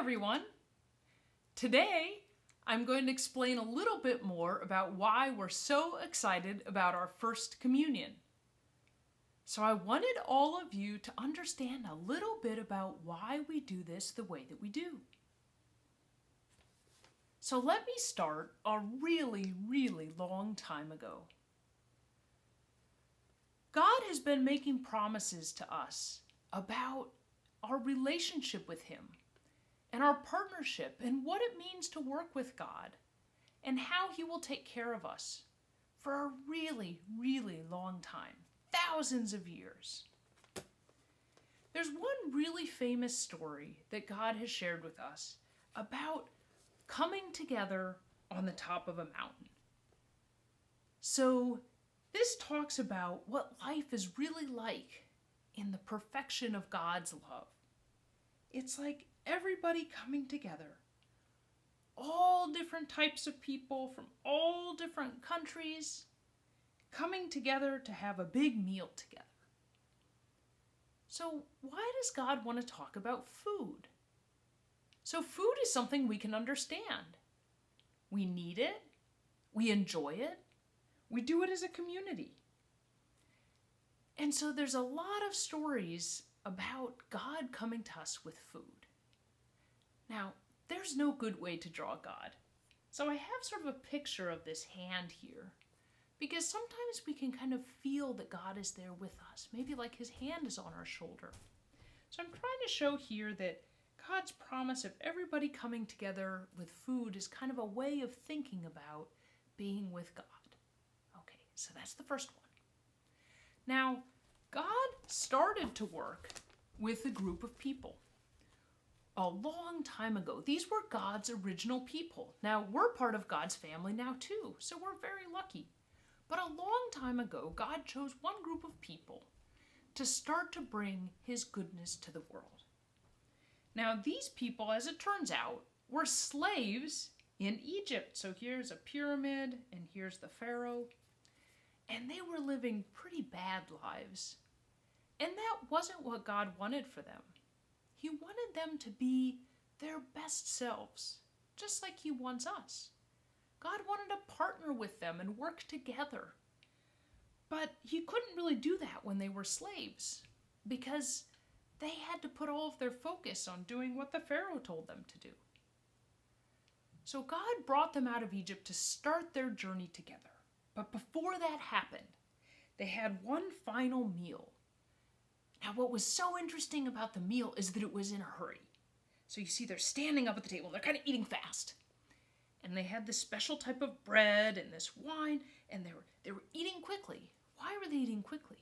everyone! Today, I'm going to explain a little bit more about why we're so excited about our First Communion. So I wanted all of you to understand a little bit about why we do this the way that we do. So let me start a really, really long time ago. God has been making promises to us about our relationship with Him and our partnership and what it means to work with God and how He will take care of us for a really, really long time, thousands of years. There's one really famous story that God has shared with us about coming together on the top of a mountain. So this talks about what life is really like in the perfection of God's love. It's like everybody coming together, all different types of people from all different countries, coming together to have a big meal together. So why does God want to talk about food? So food is something we can understand. We need it, we enjoy it, we do it as a community. And so there's a lot of stories about God coming to us with food. Now, there's no good way to draw God. So I have sort of a picture of this hand here, because sometimes we can kind of feel that God is there with us, maybe like His hand is on our shoulder. So I'm trying to show here that God's promise of everybody coming together with food is kind of a way of thinking about being with God. Okay, so that's the first one. Now, God started to work with a group of people a long time ago. These were God's original people. Now, we're part of God's family now too, so we're very lucky. But a long time ago, God chose one group of people to start to bring His goodness to the world. Now, these people, as it turns out, were slaves in Egypt. So here's a pyramid, and here's the Pharaoh. And they were living pretty bad lives. And that wasn't what God wanted for them. He wanted them to be their best selves, just like He wants us. God wanted to partner with them and work together. But He couldn't really do that when they were slaves, because they had to put all of their focus on doing what the Pharaoh told them to do. So God brought them out of Egypt to start their journey together. But before that happened, they had one final meal. Now, what was so interesting about the meal is that it was in a hurry. So you see they're standing up at the table, they're kind of eating fast. And they had this special type of bread and this wine, and they were eating quickly. Why were they eating quickly?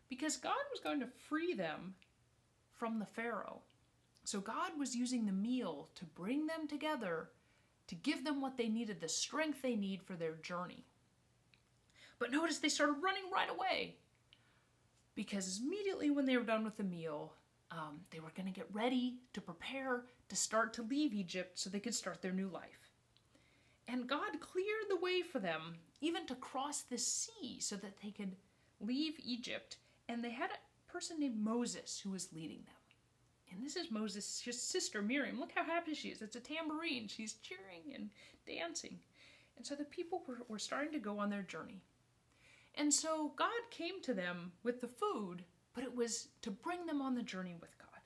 Because God was going to free them from the Pharaoh. So God was using the meal to bring them together, to give them what they needed, the strength they need for their journey. But notice they started running right away, because immediately when they were done with the meal, they were going to get ready to prepare to start to leave Egypt so they could start their new life. And God cleared the way for them even to cross the sea so that they could leave Egypt. And they had a person named Moses who was leading them. And this is Moses' sister Miriam. Look how happy she is. It's a tambourine. She's cheering and dancing. And so the people were starting to go on their journey. And so God came to them with the food, but it was to bring them on the journey with God.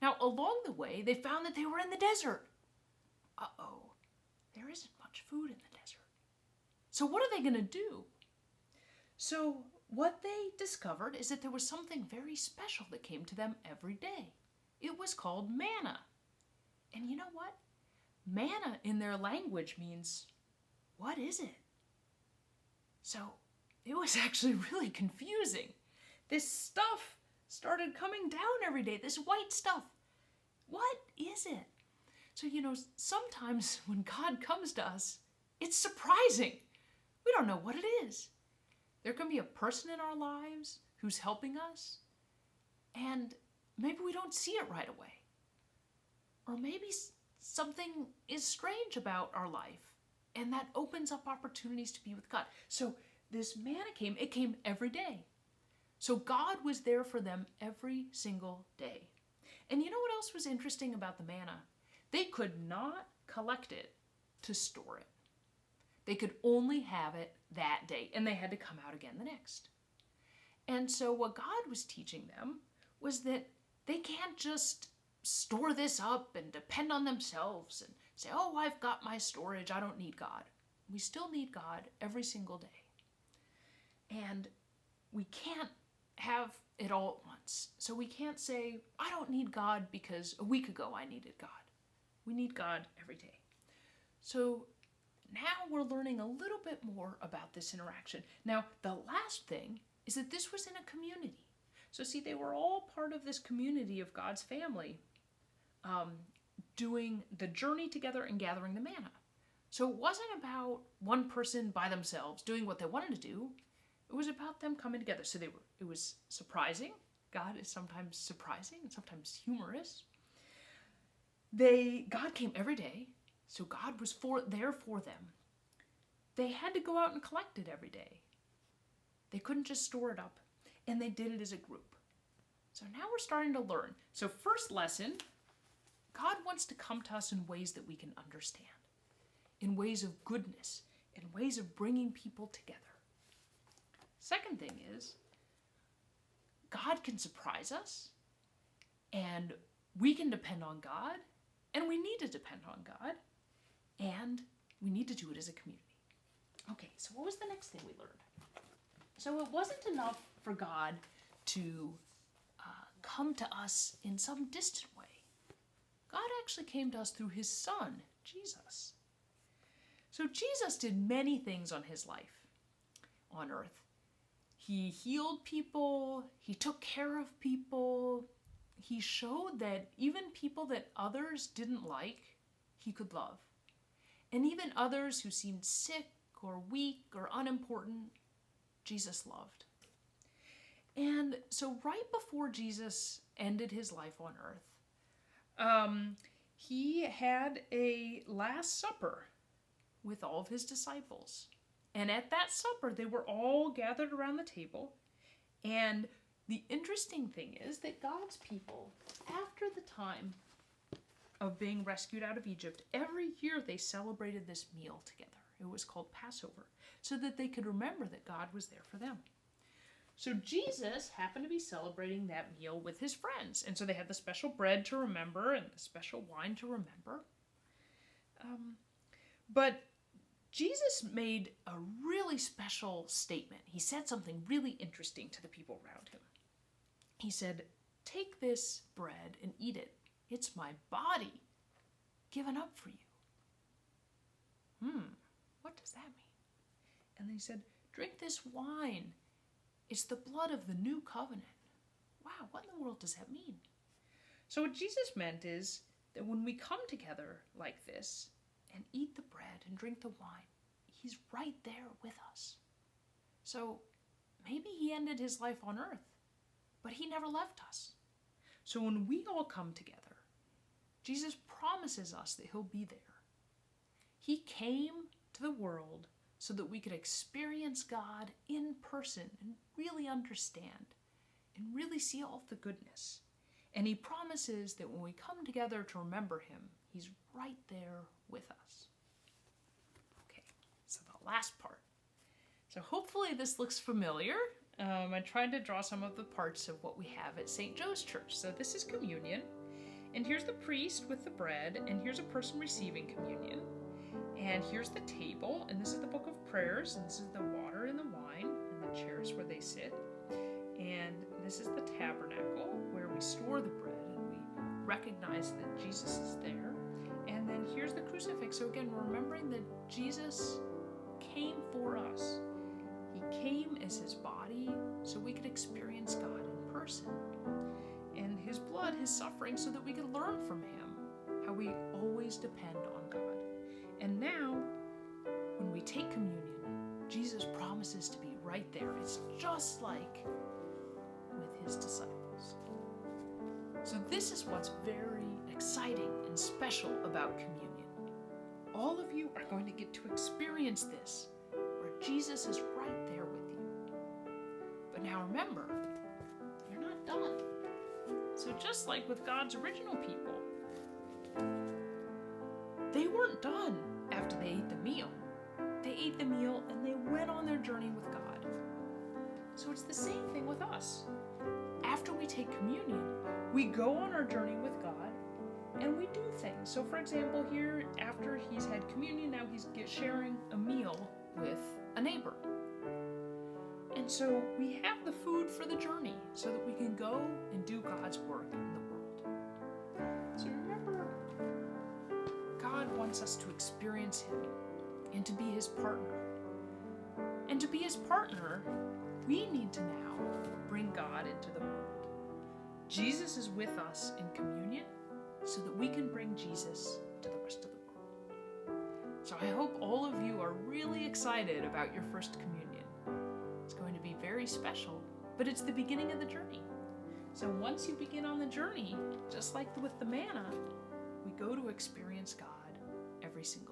Now, along the way, they found that they were in the desert. Uh-oh, there isn't much food in the desert. So what are they going to do? So what they discovered is that there was something very special that came to them every day. It was called manna. And you know what? Manna in their language means, what is it? So it was actually really confusing. This stuff started coming down every day, this white stuff. What is it? So, sometimes when God comes to us, it's surprising. We don't know what it is. There can be a person in our lives who's helping us, and maybe we don't see it right away. Or maybe something is strange about our life, and that opens up opportunities to be with God. So this manna it came every day. So God was there for them every single day. And you know what else was interesting about the manna? They could not collect it to store it. They could only have it that day, and they had to come out again the next. And so what God was teaching them was that they can't just store this up and depend on themselves and say, oh, I've got my storage, I don't need God. We still need God every single day. And we can't have it all at once. So we can't say, I don't need God because a week ago I needed God. We need God every day. So now we're learning a little bit more about this interaction. Now, the last thing is that this was in a community. So see, they were all part of this community of God's family, doing the journey together and gathering the manna. So it wasn't about one person by themselves doing what they wanted to do. It was about them coming together. So it was surprising. God is sometimes surprising and sometimes humorous. God came every day, so God was there for them. They had to go out and collect it every day. They couldn't just store it up, and they did it as a group. So now we're starting to learn. So first lesson, God wants to come to us in ways that we can understand, in ways of goodness, in ways of bringing people together. Second thing is, God can surprise us, and we can depend on God, and we need to depend on God, and we need to do it as a community. Okay, so what was the next thing we learned? So it wasn't enough for God to come to us in some distant way. God actually came to us through his Son, Jesus. So Jesus did many things on his life on earth. He healed people, he took care of people, he showed that even people that others didn't like, he could love. And even others who seemed sick or weak or unimportant, Jesus loved. And so right before Jesus ended his life on earth, he had a Last Supper with all of his disciples. And at that supper, they were all gathered around the table. And the interesting thing is that God's people, after the time of being rescued out of Egypt, every year they celebrated this meal together. It was called Passover, so that they could remember that God was there for them. So Jesus happened to be celebrating that meal with his friends. And so they had the special bread to remember and the special wine to remember. But Jesus made a really special statement. He said something really interesting to the people around him. He said, "Take this bread and eat it. It's my body given up for you." What does that mean? And then he said, "Drink this wine. It's the blood of the new covenant." Wow, what in the world does that mean? So what Jesus meant is that when we come together like this and eat the bread and drink the wine, he's right there with us. So maybe he ended his life on earth, but he never left us. So when we all come together, Jesus promises us that he'll be there. He came to the world so that we could experience God in person and really understand and really see all of the goodness. And he promises that when we come together to remember him, he's right there with us. Okay, so the last part. So hopefully this looks familiar. I tried to draw some of the parts of what we have at St. Joe's Church. So this is communion, and here's the priest with the bread, and here's a person receiving communion, and here's the table, and this is the book of prayers, and this is the water and the wine, and the chairs where they sit, and this is the tabernacle where we store the bread, and we recognize that Jesus is there, and then here's the crucifix. So again, we're remembering that Jesus came for us. He came as his body so we could experience God in person. And his blood, his suffering, so that we could learn from him how we always depend on God. And now, when we take communion, Jesus promises to be right there. It's just like with his disciples. So this is what's very exciting and special about communion. All of you are going to get to experience this, where Jesus is right there with you. But now remember, you're not done. So just like with God's original people, they weren't done after they ate the meal. They ate the meal and they went on their journey with God. So it's the same thing with us. After we take communion, we go on our journey with God and we do things. So for example, here after he's had communion, now he's sharing a meal with a neighbor. And so we have the food for the journey so that we can go and do God's work in the world. So remember, God wants us to experience him and to be his partner. And to be his partner, we need to now bring God into the world. Jesus is with us in communion so that we can bring Jesus to the rest of the world. So I hope all of you are really excited about your first communion. It's going to be very special, but it's the beginning of the journey. So once you begin on the journey, just like with the manna, we go to experience God every single day.